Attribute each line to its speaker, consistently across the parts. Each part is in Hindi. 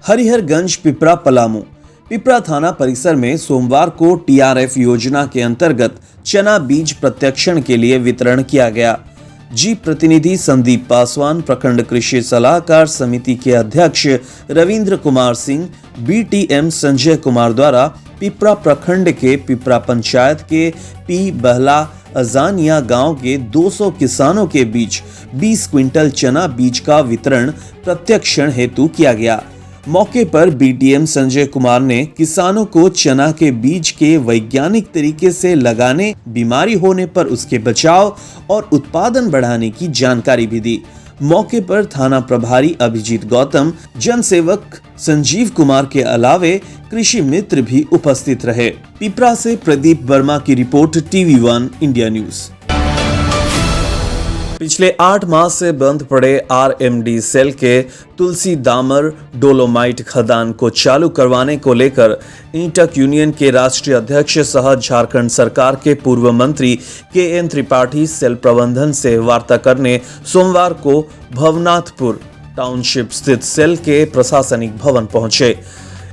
Speaker 1: हरिहरगंज पिपरा पलामू। पिपरा थाना परिसर में सोमवार को टीआरएफ योजना के अंतर्गत चना बीज प्रत्यक्षण के लिए वितरण किया गया। जी प्रतिनिधि संदीप पासवान, प्रखंड कृषि सलाहकार समिति के अध्यक्ष रविंद्र कुमार सिंह, बीटीएम संजय कुमार द्वारा पिपरा प्रखंड के पिपरा पंचायत के पी बहला अजानिया गांव के 200 किसानों के बीच 20 क्विंटल चना बीज का वितरण प्रत्यक्षण हेतु किया गया। मौके पर बीटीएम संजय कुमार ने किसानों को चना के बीज के वैज्ञानिक तरीके से लगाने, बीमारी होने पर उसके बचाव और उत्पादन बढ़ाने की जानकारी भी दी। मौके पर थाना प्रभारी अभिजीत गौतम, जनसेवक संजीव कुमार के अलावे कृषि मित्र भी उपस्थित रहे। पिपरा से प्रदीप वर्मा की रिपोर्ट, TV1 इंडिया न्यूज। पिछले 8 माह से बंद पड़े आरएमडी सेल के तुलसी दामर डोलोमाइट खदान को चालू करवाने को लेकर इंटक यूनियन के राष्ट्रीय अध्यक्ष सह झारखंड सरकार के पूर्व मंत्री KN त्रिपाठी सेल प्रबंधन से वार्ता करने सोमवार को भवनाथपुर टाउनशिप स्थित सेल के प्रशासनिक भवन पहुंचे।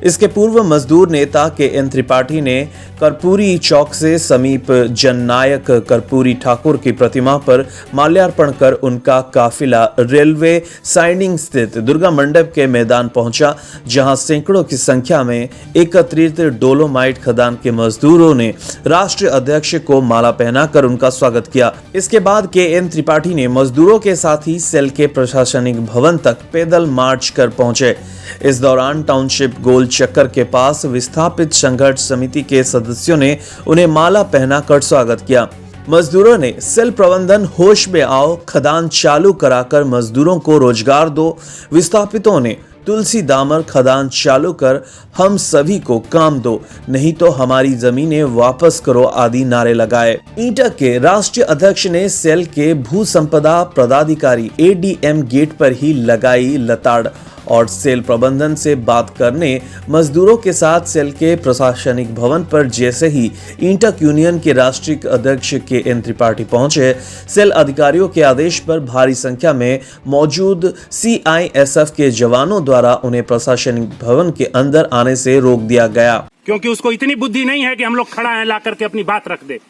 Speaker 1: इसके पूर्व मजदूर नेता KN त्रिपाठी ने कर्पूरी चौक से समीप जननायक कर्पूरी ठाकुर की प्रतिमा पर माल्यार्पण कर उनका काफिला रेलवे साइडिंग स्थित दुर्गा मंडप के मैदान पहुंचा, जहां सैकड़ों की संख्या में एकत्रित डोलोमाइट खदान के मजदूरों ने राष्ट्रीय अध्यक्ष को माला पहनाकर उनका स्वागत किया। इसके बाद KN त्रिपाठी ने मजदूरों के साथ ही सेल के प्रशासनिक भवन तक पैदल मार्च कर पहुंचे। इस दौरान टाउनशिप गोल चक्कर के पास विस्थापित संघर्ष समिति के सदस्यों ने उन्हें माला पहनाकर स्वागत किया। मजदूरों ने सेल प्रबंधन होश में आओ, खदान चालू कराकर मजदूरों को रोजगार दो। विस्थापितों ने तुलसी दामर खदान चालू कर हम सभी को काम दो, नहीं तो हमारी जमीनें वापस करो आदि नारे लगाए। इंटक के राष्ट्रीय अध्यक्ष ने सेल के भू संपदा पदाधिकारी ADM गेट पर ही लगाई लताड़ और सेल प्रबंधन से बात करने मजदूरों के साथ सेल के प्रशासनिक भवन पर जैसे ही इंटक यूनियन के राष्ट्रीय अध्यक्ष KN त्रिपाठी पहुंचे, सेल अधिकारियों के आदेश पर भारी संख्या में मौजूद CISF के जवानों द्वारा उन्हें प्रशासनिक भवन के अंदर आने से रोक दिया गया,
Speaker 2: क्योंकि उसको इतनी बुद्धि नहीं है कि हम लोग खड़ा है ला करके अपनी बात रख दे।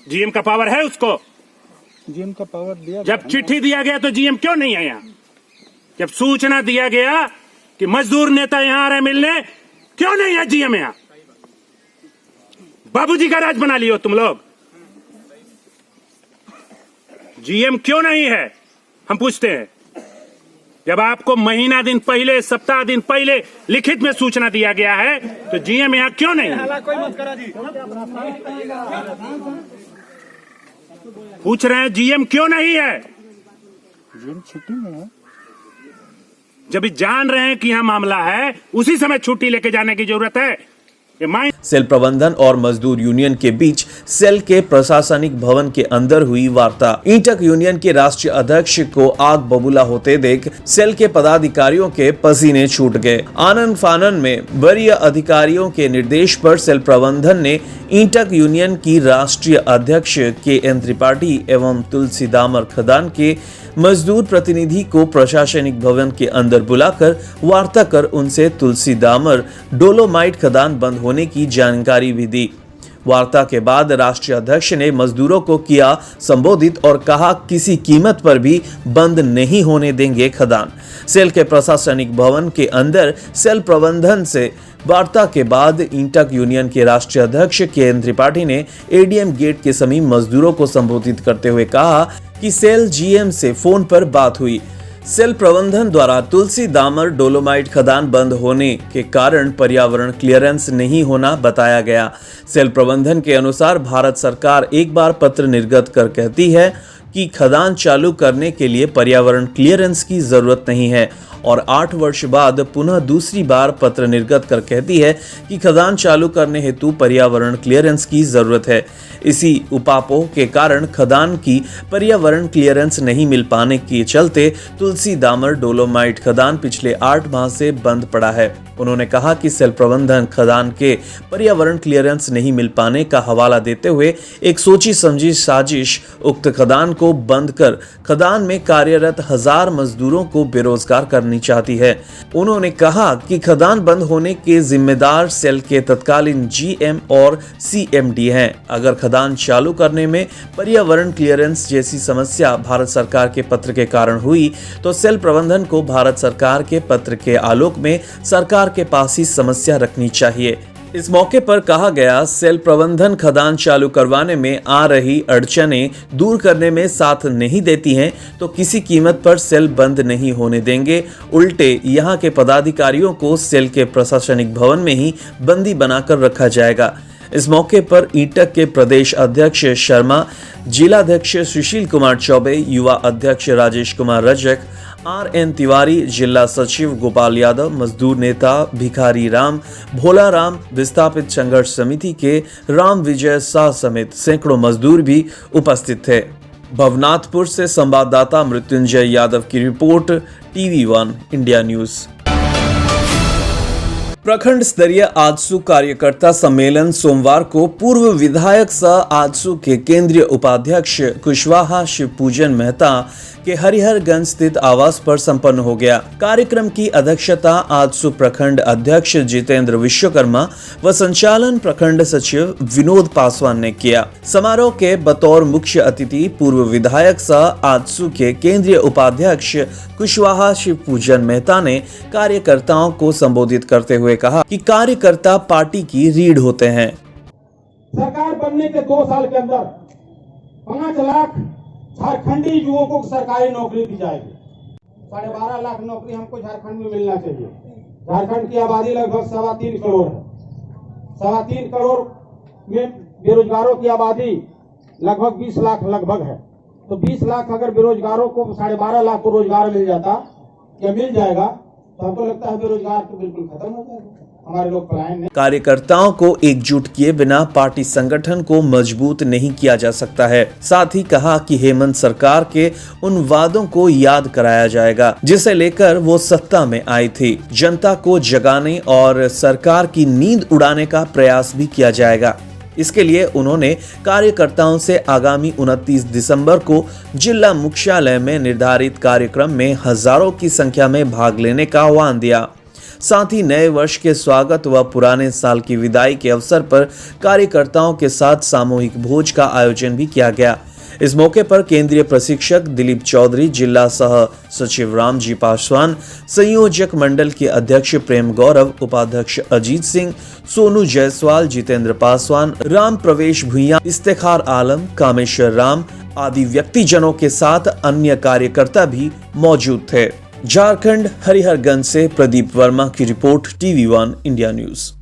Speaker 2: GM का पावर है उसको।
Speaker 3: GM का पावर दिया।
Speaker 2: जब चिट्ठी दिया गया तो GM क्यों नहीं आया? जब सूचना दिया गया कि मजदूर नेता यहां आ रहे मिलने, क्यों नहीं है GM यहां? बाबूजी का राज बना लियो तुम लोग। GM क्यों नहीं है, हम पूछते हैं। जब आपको महीना दिन पहले, सप्ताह दिन पहले लिखित में सूचना दिया गया है तो GM यहां क्यों नहीं है? पूछ रहे हैं GM क्यों नहीं है?
Speaker 3: GM छुट्टी में है।
Speaker 2: जब जान रहे हैं कि यहां मामला है, उसी समय छुट्टी लेके जाने की जरूरत है।
Speaker 1: सेल प्रबंधन और मजदूर यूनियन के बीच सेल के प्रशासनिक भवन के अंदर हुई वार्ता। इंटक यूनियन के राष्ट्रीय अध्यक्ष को आग बबूला होते देख सेल के पदाधिकारियों के पसीने छूट गए। आनंद फानन में वरीय अधिकारियों के निर्देश पर सेल प्रबंधन ने इंटक यूनियन की राष्ट्रीय अध्यक्ष KN त्रिपाठी एवं तुलसी दामर खदान के मजदूर प्रतिनिधि को प्रशासनिक भवन के अंदर बुलाकर वार्ता कर उनसे तुलसी दामर डोलोमाइट खदान बंद होने की जानकारी भी दी। वार्ता के बाद राष्ट्रीय अध्यक्ष ने मजदूरों को किया संबोधित और कहा किसी कीमत पर भी बंद नहीं होने देंगे खदान। सेल के प्रशासनिक भवन के अंदर सेल प्रबंधन से वार्ता के बाद इंटक यूनियन के राष्ट्रीय अध्यक्ष KN त्रिपाठी ने ADM गेट के समीप मजदूरों को संबोधित करते हुए कहा कि सेल GM से फोन पर बात हुई। सेल प्रबंधन द्वारा तुलसी दामर डोलोमाइट खदान बंद होने के कारण पर्यावरण क्लियरेंस नहीं होना बताया गया। सेल प्रबंधन के अनुसार भारत सरकार एक बार पत्र निर्गत कर कहती है कि खदान चालू करने के लिए पर्यावरण क्लियरेंस की जरूरत नहीं है और 8 वर्ष बाद पुनः दूसरी बार पत्र निर्गत कर कहती है कि खदान चालू करने हेतु पर्यावरण क्लियरेंस की जरूरत है। इसी उपापोह के कारण खदान की पर्यावरण क्लियरेंस नहीं मिल पाने के चलते तुलसी दामर डोलोमाइट खदान पिछले 8 माह से बंद पड़ा है। उन्होंने कहा कि सेल प्रबंधन खदान के पर्यावरण क्लियरेंस नहीं मिल पाने का हवाला देते हुए एक सोची समझी साजिश उक्त खदान को बंद कर खदान में कार्यरत 1000 मजदूरों को बेरोजगार करने करनी चाहती है। उन्होंने कहा कि खदान बंद होने के जिम्मेदार सेल के तत्कालीन जीएम और सीएमडी हैं। अगर खदान चालू करने में पर्यावरण क्लियरेंस जैसी समस्या भारत सरकार के पत्र के कारण हुई तो सेल प्रबंधन को भारत सरकार के पत्र के आलोक में सरकार के पास ही समस्या रखनी चाहिए। इस मौके पर कहा गया, सेल प्रबंधन खदान चालू करवाने में आ रही अड़चनें दूर करने में साथ नहीं देती हैं तो किसी कीमत पर सेल बंद नहीं होने देंगे। उल्टे यहां के पदाधिकारियों को सेल के प्रशासनिक भवन में ही बंदी बनाकर रखा जाएगा। इस मौके पर ईटक के प्रदेश अध्यक्ष शर्मा, जिलाध्यक्ष सुशील कुमार चौबे, युवा अध्यक्ष राजेश कुमार रजक, आरएन तिवारी, जिला सचिव गोपाल यादव, मजदूर नेता भिखारी राम, भोला राम, विस्थापित संघर्ष समिति के राम विजय शाह समेत सैकड़ों मजदूर भी उपस्थित थे। भवनाथपुर से संवाददाता मृत्युंजय यादव की रिपोर्ट, TV1 इंडिया न्यूज। प्रखंड स्तरीय आजसू कार्यकर्ता सम्मेलन सोमवार को पूर्व विधायक सह आजसू के केंद्रीय उपाध्यक्ष कुशवाहा शिवपूजन मेहता के हरिहरगंज स्थित आवास पर संपन्न हो गया। कार्यक्रम की अध्यक्षता आजसू प्रखंड अध्यक्ष जितेंद्र विश्वकर्मा व संचालन प्रखंड सचिव विनोद पासवान ने किया। समारोह के बतौर मुख्य अतिथि पूर्व विधायक सह आजसू के केंद्रीय उपाध्यक्ष कुशवाहा शिवपूजन मेहता ने कार्यकर्ताओं को संबोधित करते हुए कहा कि कार्यकर्ता पार्टी की रीढ़ होते हैं।
Speaker 4: सरकार बनने के 2 साल के अंदर 5 लाख झारखंडी युवकों को सरकारी नौकरी दी जाएगी। 12.5 लाख नौकरी हमको झारखंड में मिलना चाहिए। झारखंड की आबादी लगभग 3.25 करोड़ है। 3.25 करोड़ में बेरोजगारों की आबादी लगभग 20 लाख लगभग है। तो 20 लाख अगर बेरोजगारों को 12.5 लाख को रोजगार मिल जाता या मिल जाएगा तो हमको लगता है बेरोजगार तो बिल्कुल खत्म हो जाएगा। हमारे लोग पलायन नहीं।
Speaker 1: कार्यकर्ताओं को एकजुट किए बिना पार्टी संगठन को मजबूत नहीं किया जा सकता है। साथ ही कहा कि हेमंत सरकार के उन वादों को याद कराया जाएगा जिसे लेकर वो सत्ता में आई थी। जनता को जगाने और सरकार की नींद उड़ाने का प्रयास भी किया जाएगा। इसके लिए उन्होंने कार्यकर्ताओं से आगामी 29 दिसंबर को जिला मुख्यालय में निर्धारित कार्यक्रम में हजारों की संख्या में भाग लेने का आह्वान दिया। साथ ही नए वर्ष के स्वागत व पुराने साल की विदाई के अवसर पर कार्यकर्ताओं के साथ सामूहिक भोज का आयोजन भी किया गया। इस मौके पर केंद्रीय प्रशिक्षक दिलीप चौधरी, जिला सह सचिव रामजी पासवान, संयोजक मंडल के अध्यक्ष प्रेम गौरव, उपाध्यक्ष अजीत सिंह, सोनू जायसवाल, जितेंद्र पासवान, राम प्रवेश भुइयां, इफ्तेखार आलम, कामेश्वर राम आदि व्यक्तिजनों के साथ अन्य कार्यकर्ता भी मौजूद थे। झारखंड हरिहरगंज से प्रदीप वर्मा की रिपोर्ट, TV1 इंडिया न्यूज।